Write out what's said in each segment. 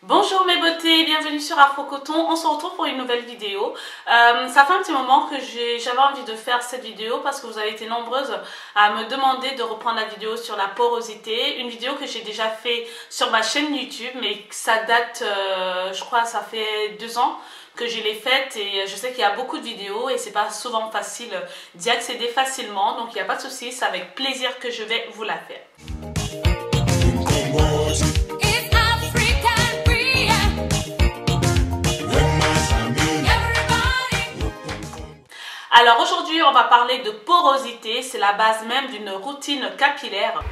Bonjour mes beautés, bienvenue sur Afro Coton. On se retrouve pour une nouvelle vidéo. Ça fait un petit moment que j'avais envie de faire cette vidéo parce que vous avez été nombreuses à me demander de reprendre la vidéo sur la porosité. Une vidéo que j'ai déjà fait sur ma chaîne YouTube, mais ça date, je crois, ça fait 2 ans que je l'ai faite et je sais qu'il y a beaucoup de vidéos et c'est pas souvent facile d'y accéder facilement. Donc il n'y a pas de souci, c'est avec plaisir que je vais vous la faire. Alors aujourd'hui, on va parler de porosité, c'est la base même d'une routine capillaire.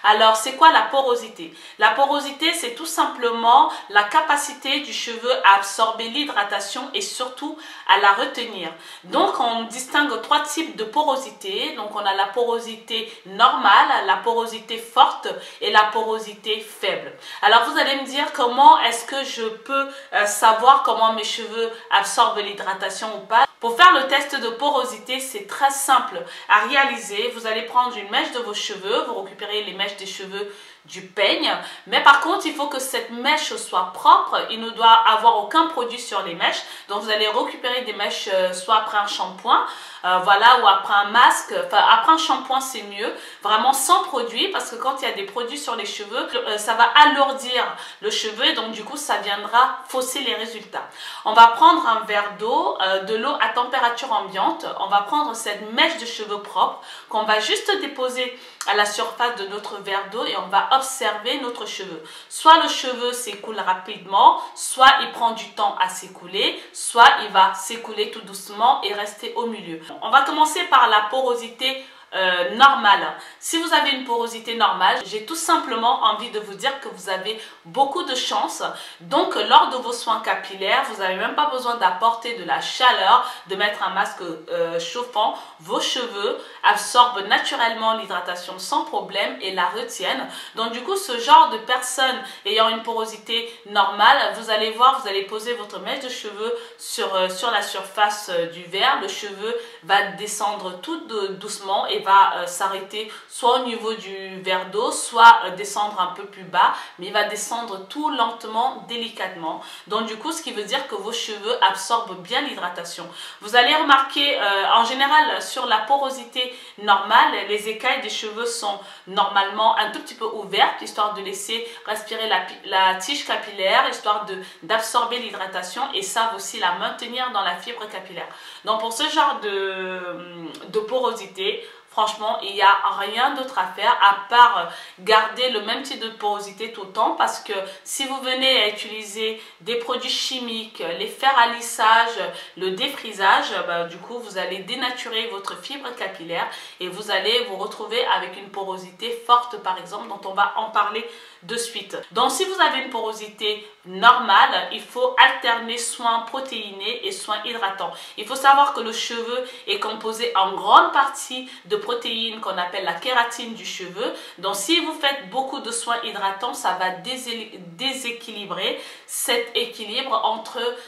Alors, c'est quoi la porosité? La porosité, c'est tout simplement la capacité du cheveu à absorber l'hydratation et surtout à la retenir. Donc, on distingue 3 types de porosité. Donc, on a la porosité normale, la porosité forte et la porosité faible. Alors, vous allez me dire comment est-ce que je peux savoir comment mes cheveux absorbent l'hydratation ou pas. Pour faire le test de porosité, c'est très simple à réaliser. Vous allez prendre une mèche de vos cheveux, vous récupérez les mèches des cheveux du peigne, mais par contre il faut que cette mèche soit propre, il ne doit avoir aucun produit sur les mèches. Donc vous allez récupérer des mèches soit après un shampoing, voilà, ou après un masque. Enfin, après un shampoing c'est mieux, vraiment sans produit, parce que quand il y a des produits sur les cheveux, ça va alourdir le cheveu et donc du coup ça viendra fausser les résultats. On va prendre un verre d'eau, de l'eau à température ambiante, on va prendre cette mèche de cheveux propre qu'on va juste déposer à la surface de notre verre d'eau et on va observer notre cheveu. Soit le cheveu s'écoule rapidement, soit il prend du temps à s'écouler, soit il va s'écouler tout doucement et rester au milieu. On va commencer par la porosité normale. Si vous avez une porosité normale, j'ai tout simplement envie de vous dire que vous avez beaucoup de chance. Donc lors de vos soins capillaires, vous n'avez même pas besoin d'apporter de la chaleur, de mettre un masque chauffant. Vos cheveux absorbent naturellement l'hydratation sans problème et la retiennent. Donc du coup, ce genre de personnes ayant une porosité normale, vous allez voir, vous allez poser votre mèche de cheveux sur la surface du verre. Le cheveu va descendre tout doucement et va s'arrêter soit au niveau du verre d'eau, soit descendre un peu plus bas, mais il va descendre tout lentement, délicatement. Donc du coup, ce qui veut dire que vos cheveux absorbent bien l'hydratation. Vous allez remarquer, en général, sur la porosité normale, les écailles des cheveux sont normalement un tout petit peu ouvertes, histoire de laisser respirer la tige capillaire, histoire d'absorber l'hydratation et ça aussi la maintenir dans la fibre capillaire. Donc pour ce genre de porosité, franchement, il n'y a rien d'autre à faire à part garder le même type de porosité tout le temps, parce que si vous venez à utiliser des produits chimiques, les fers à lissage, le défrisage, du coup vous allez dénaturer votre fibre capillaire et vous allez vous retrouver avec une porosité forte par exemple, dont on va en parler de suite. Donc si vous avez une porosité normale, il faut alterner soins protéinés et soins hydratants. Il faut savoir que le cheveu est composé en grande partie de protéines qu'on appelle la kératine du cheveu. Donc si vous faites beaucoup de soins hydratants, ça va déséquilibrer cet équilibre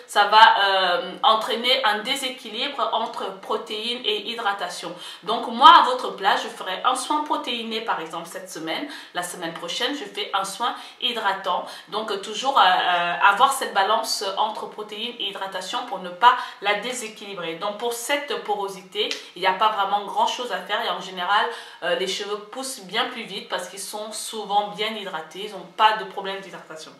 ça va entraîner un déséquilibre entre protéines et hydratation. Donc moi à votre place, je ferai un soin protéiné par exemple cette semaine. La semaine prochaine, je fais un soin hydratant. Donc toujours avoir cette balance entre protéines et hydratation pour ne pas la déséquilibrer. Donc pour cette porosité, il n'y a pas vraiment grand chose à faire et en général les cheveux poussent bien plus vite parce qu'ils sont souvent bien hydratés, ils n'ont pas de problème d'hydratation.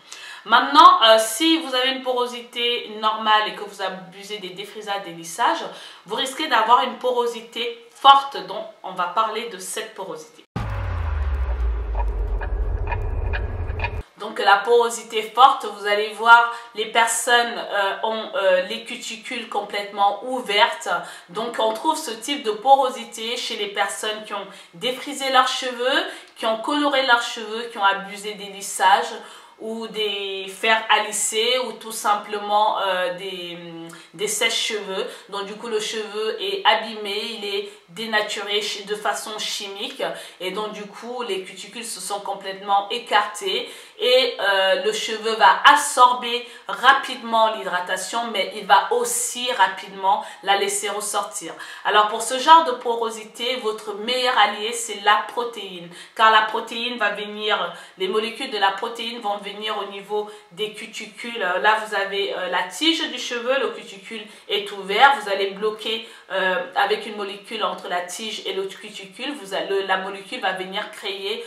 Maintenant, si vous avez une porosité normale et que vous abusez des défrisages, des lissages, vous risquez d'avoir une porosité forte, donc on va parler de cette porosité. Donc la porosité forte, vous allez voir, les personnes ont les cuticules complètement ouvertes. Donc on trouve ce type de porosité chez les personnes qui ont défrisé leurs cheveux, qui ont coloré leurs cheveux, qui ont abusé des lissages ou des fers à lisser ou tout simplement des sèches-cheveux. Donc du coup le cheveu est abîmé, il est dénaturé de façon chimique et donc du coup les cuticules se sont complètement écartées et le cheveu va absorber rapidement l'hydratation, mais il va aussi rapidement la laisser ressortir. Alors pour ce genre de porosité, votre meilleur allié c'est la protéine, car la protéine va venir, les molécules de la protéine vont venir au niveau des cuticules. Là vous avez la tige du cheveu, le cuticule est ouvert, vous allez bloquer avec une molécule entre la tige et le cuticule, la molécule va venir créer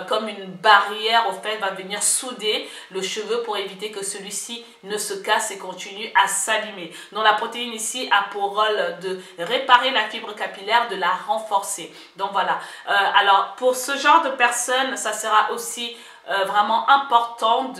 comme une barrière, au fait, va venir souder le cheveu pour éviter que celui-ci ne se casse et continue à s'abîmer. Donc la protéine ici a pour rôle de réparer la fibre capillaire, de la renforcer. Donc voilà. Alors pour ce genre de personnes, ça sera aussi vraiment important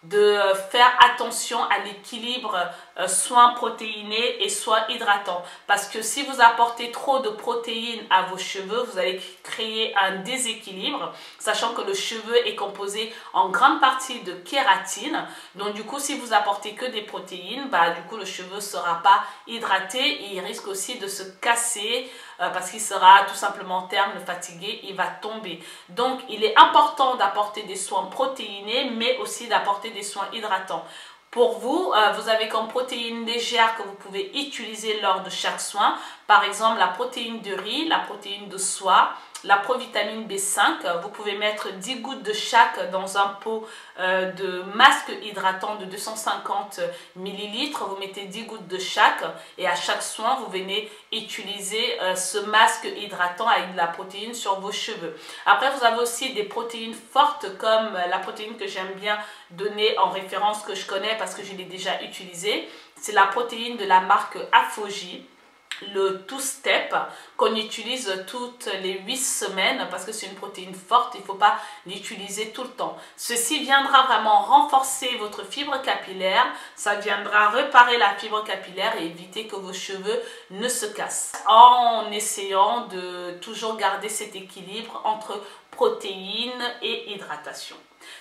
de faire attention à l'équilibre soit protéiné et soit hydratant, parce que si vous apportez trop de protéines à vos cheveux, vous allez créer un déséquilibre, sachant que le cheveu est composé en grande partie de kératine. Donc du coup, si vous apportez que des protéines, du coup le cheveu ne sera pas hydraté et il risque aussi de se casser parce qu'il sera tout simplement terne, fatigué, il va tomber. Donc il est important d'apporter des soins protéinés, mais aussi d'apporter des soins hydratants. Pour vous, vous avez comme protéines légères que vous pouvez utiliser lors de chaque soin, par exemple la protéine de riz, la protéine de soie, la provitamine B5. Vous pouvez mettre 10 gouttes de chaque dans un pot de masque hydratant de 250 ml. Vous mettez 10 gouttes de chaque et à chaque soin, vous venez utiliser ce masque hydratant avec de la protéine sur vos cheveux. Après, vous avez aussi des protéines fortes comme la protéine que j'aime bien donner en référence, que je connais parce que je l'ai déjà utilisée. C'est la protéine de la marque Afogi, le Two Step, qu'on utilise toutes les 8 semaines parce que c'est une protéine forte, il ne faut pas l'utiliser tout le temps. Ceci viendra vraiment renforcer votre fibre capillaire, ça viendra réparer la fibre capillaire et éviter que vos cheveux ne se cassent, en essayant de toujours garder cet équilibre entre protéines et hydratation.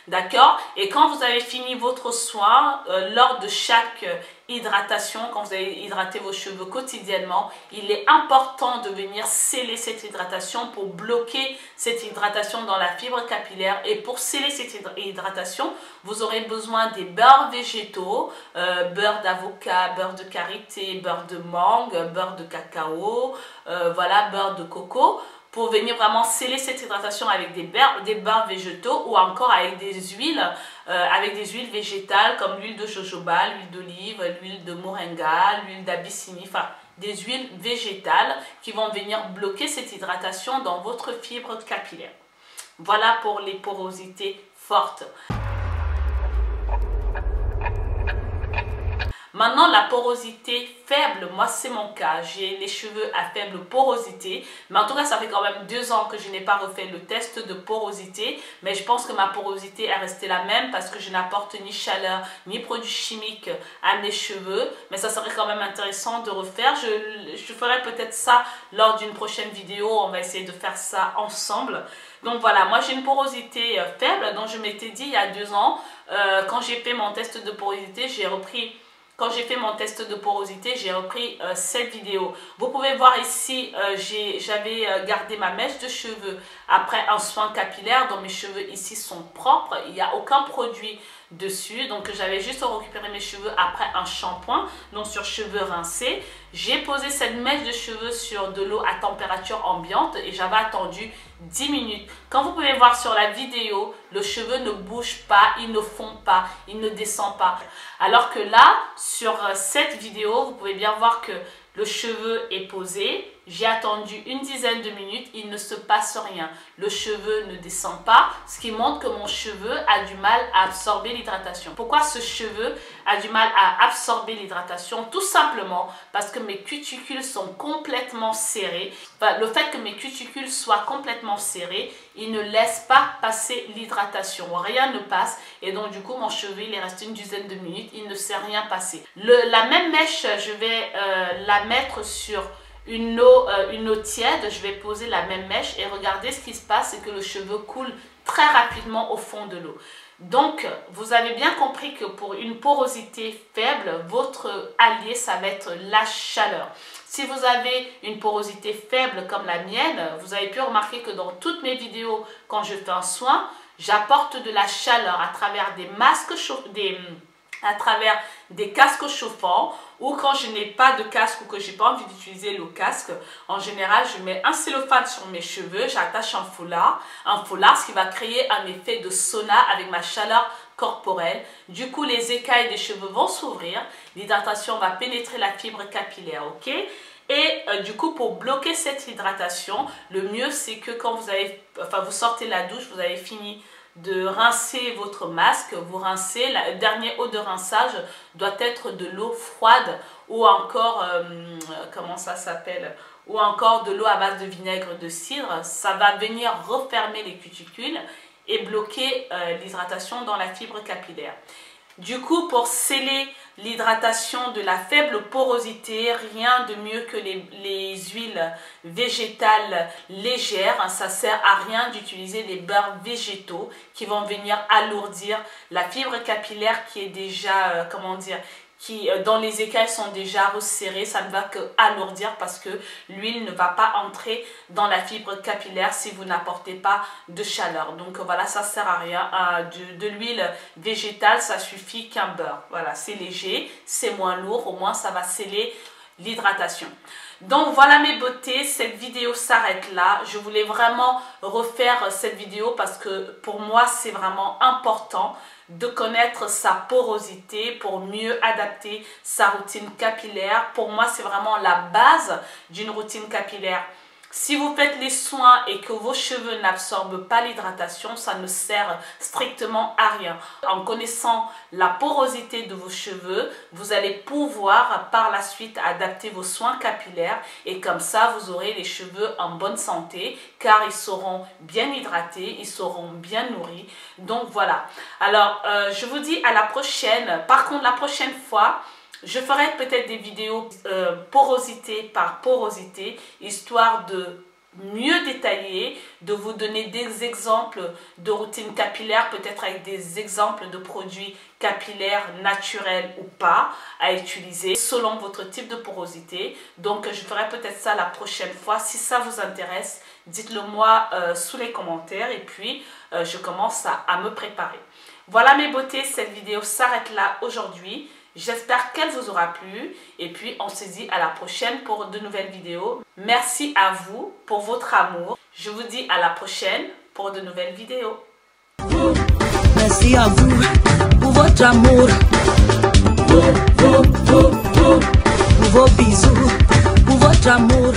D'accord? Et quand vous avez fini votre soin, lors de chaque hydratation, quand vous avez hydraté vos cheveux quotidiennement, il est important de venir sceller cette hydratation pour bloquer cette hydratation dans la fibre capillaire. Et pour sceller cette hydratation, vous aurez besoin des beurres végétaux, beurre d'avocat, beurre de karité, beurre de mangue, beurre de cacao, voilà, beurre de coco, pour venir vraiment sceller cette hydratation avec des beurres végétaux ou encore avec des huiles végétales comme l'huile de jojoba, l'huile d'olive, l'huile de moringa, l'huile d'abyssinie, enfin des huiles végétales qui vont venir bloquer cette hydratation dans votre fibre capillaire. Voilà pour les porosités fortes. Maintenant, la porosité faible, moi c'est mon cas, j'ai les cheveux à faible porosité, mais en tout cas ça fait quand même 2 ans que je n'ai pas refait le test de porosité, mais je pense que ma porosité est restée la même parce que je n'apporte ni chaleur ni produits chimiques à mes cheveux, mais ça serait quand même intéressant de refaire. Je ferai peut-être ça lors d'une prochaine vidéo, on va essayer de faire ça ensemble. Donc voilà, moi j'ai une porosité faible, donc je m'étais dit il y a 2 ans, quand j'ai fait mon test de porosité, j'ai repris cette vidéo. Vous pouvez voir ici, j'avais gardé ma mèche de cheveux après un soin capillaire, donc mes cheveux ici sont propres, il n'y a aucun produit dessus, donc j'avais juste récupéré mes cheveux après un shampoing, donc sur cheveux rincés. J'ai posé cette mèche de cheveux sur de l'eau à température ambiante et j'avais attendu 10 minutes. Quand vous pouvez voir sur la vidéo, le cheveu ne bouge pas, il ne fond pas, il ne descend pas. Alors que là, sur cette vidéo, vous pouvez bien voir que le cheveu est posé. J'ai attendu une dizaine de minutes, il ne se passe rien. Le cheveu ne descend pas, ce qui montre que mon cheveu a du mal à absorber l'hydratation. Pourquoi ce cheveu a du mal à absorber l'hydratation? Tout simplement parce que mes cuticules sont complètement serrées. Enfin, le fait que mes cuticules soient complètement serrées, il ne laisse pas passer l'hydratation. Rien ne passe et donc du coup mon cheveu il est resté une dizaine de minutes, il ne s'est rien passé. La même mèche, je vais la mettre sur une eau tiède, je vais poser la même mèche et regardez ce qui se passe, c'est que le cheveu coule très rapidement au fond de l'eau. Donc, vous avez bien compris que pour une porosité faible, votre allié, ça va être la chaleur. Si vous avez une porosité faible comme la mienne, vous avez pu remarquer que dans toutes mes vidéos, quand je fais un soin, j'apporte de la chaleur à travers des masques à travers des casques chauffants, ou quand je n'ai pas de casque ou que j'ai pas envie d'utiliser le casque, en général je mets un cellophane sur mes cheveux, j'attache un foulard, ce qui va créer un effet de sauna avec ma chaleur corporelle. Du coup les écailles des cheveux vont s'ouvrir, l'hydratation va pénétrer la fibre capillaire, ok? Et du coup, pour bloquer cette hydratation, le mieux c'est que quand vous sortez de la douche, vous avez fini de rincer votre masque, vous rincez, le dernier eau de rinçage doit être de l'eau froide ou encore, comment ça s'appelle, ou encore de l'eau à base de vinaigre de cidre. Ça va venir refermer les cuticules et bloquer l'hydratation dans la fibre capillaire. Du coup, pour sceller l'hydratation de la faible porosité, rien de mieux que les huiles végétales légères. Ça sert à rien d'utiliser des beurres végétaux qui vont venir alourdir la fibre capillaire qui est déjà, comment dire, qui dans les écailles sont déjà resserrées. Ça ne va que alourdir parce que l'huile ne va pas entrer dans la fibre capillaire si vous n'apportez pas de chaleur. Donc voilà, ça ne sert à rien. De l'huile végétale, ça suffit qu'un beurre. Voilà, c'est léger, c'est moins lourd, au moins ça va sceller l'hydratation. Donc voilà mes beautés, cette vidéo s'arrête là. Je voulais vraiment refaire cette vidéo parce que pour moi c'est vraiment important de connaître sa porosité pour mieux adapter sa routine capillaire. Pour moi c'est vraiment la base d'une routine capillaire. Si vous faites les soins et que vos cheveux n'absorbent pas l'hydratation, ça ne sert strictement à rien. En connaissant la porosité de vos cheveux, vous allez pouvoir par la suite adapter vos soins capillaires et comme ça, vous aurez les cheveux en bonne santé car ils seront bien hydratés, ils seront bien nourris. Donc voilà. Alors, je vous dis à la prochaine. Par contre, la prochaine fois, je ferai peut-être des vidéos porosité par porosité, histoire de mieux détailler, de vous donner des exemples de routines capillaires, peut-être avec des exemples de produits capillaires naturels ou pas à utiliser selon votre type de porosité. Donc je ferai peut-être ça la prochaine fois. Si ça vous intéresse, dites-le moi sous les commentaires et puis je commence à me préparer. Voilà mes beautés, cette vidéo s'arrête là aujourd'hui. J'espère qu'elle vous aura plu et puis on se dit à la prochaine pour de nouvelles vidéos. Merci à vous pour votre amour. Je vous dis à la prochaine pour de nouvelles vidéos. Merci à vous pour votre amour, pour vos bisous, pour votre amour.